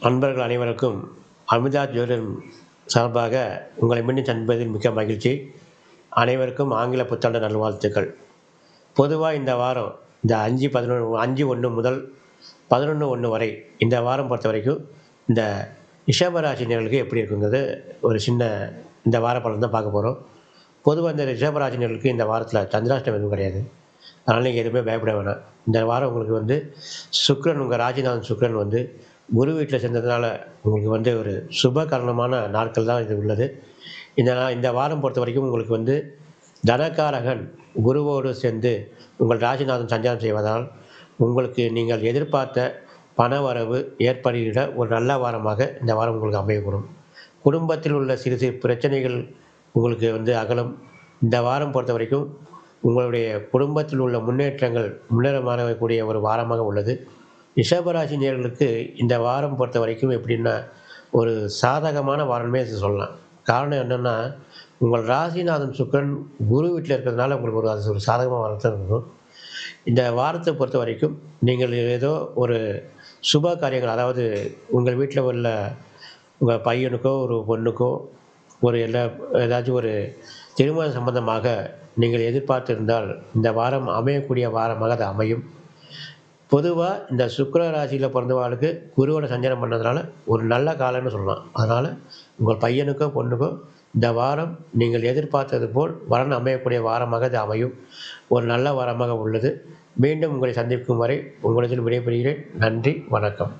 அன்பர்கள் அனைவருக்கும் அமிர்தா ஜுவல்லர் சார்பாக உங்களை மீண்டும் சந்திப்பதில் மிக்க மகிழ்ச்சி. அனைவருக்கும் ஆங்கில புத்தாண்டு நல்வாழ்த்துக்கள். பொதுவாக இந்த வாரம் இந்த 5/1 முதல் 11/1 வரை இந்த வாரம் பொறுத்த வரைக்கும் இந்த ரிஷபராசினியர்களுக்கு எப்படி இருக்குங்கிறது ஒரு சின்ன இந்த வார பலன் தான் பார்க்க போகிறோம். பொதுவாக இந்த ரிஷபராசினியர்களுக்கு இந்த வாரத்தில் சந்திராஷ்டமம் எதுவும் கிடையாது. அதனால் நீங்கள் எதுவுமே பயப்பட வேணாம். இந்த வாரம் உங்களுக்கு சுக்கிரன், உங்கள் ராசிநாதன் சுக்கிரன் குரு வீட்டில் சேர்ந்ததுனால உங்களுக்கு ஒரு சுப காரணமான நாட்கள் தான் இது உள்ளது. இந்த வாரம் பொறுத்த வரைக்கும் உங்களுக்கு தனகாரகன் குருவோடு சேர்ந்து உங்கள் ராசிநாதன் சஞ்சாரம் செய்வதால் உங்களுக்கு நீங்கள் எதிர்பார்த்த பணவரவு ஏற்படுகிற ஒரு நல்ல வாரமாக இந்த வாரம் உங்களுக்கு அமையக்கூடும். குடும்பத்தில் உள்ள சிறு சிறு பிரச்சனைகள் உங்களுக்கு அகலும். இந்த வாரம் பொறுத்த வரைக்கும் உங்களுடைய குடும்பத்தில் உள்ள முன்னேற்றங்கள் முன்னேறமாறக்கூடிய ஒரு வாரமாக உள்ளது. ரிஷபராசி நேயர்களுக்கு இந்த வாரம் பொறுத்த வரைக்கும் எப்படின்னா ஒரு சாதகமான வாரமே சொல்லலாம். காரணம் என்னென்னா, உங்கள் ராசிநாதன் சுக்கிரன் குரு வீட்டில் இருக்கிறதுனால உங்களுக்கு அது ஒரு சாதகமான வாரத்தை இருக்கும். இந்த வாரத்தை பொறுத்த வரைக்கும் நீங்கள் ஏதோ ஒரு சுப காரியங்கள், அதாவது உங்கள் வீட்டில் உள்ள உங்கள் பையனுக்கோ ஒரு பொண்ணுக்கோ ஏதாச்சும் ஒரு திருமணம் சம்பந்தமாக நீங்கள் எதிர்பார்த்திருந்தால் இந்த வாரம் அமையக்கூடிய வாரமாக அது அமையும். பொதுவாக இந்த சுக்கிர ராசியில் பிறந்தவாளுக்கு குருவோட சஞ்சாரம் பண்ணதுனால ஒரு நல்ல காலம்னு சொல்லலாம். அதனால் உங்கள் பையனுக்கோ பொண்ணுக்கோ இந்த வாரம் நீங்கள் எதிர்பார்த்தது போல் வரன் அமையக்கூடிய வாரமாக அது அமையும். ஒரு நல்ல வாரமாக உள்ளது. மீண்டும் உங்களை சந்திக்கும் வரை உங்களிடம் விடைபெறுகிறேன். நன்றி, வணக்கம்.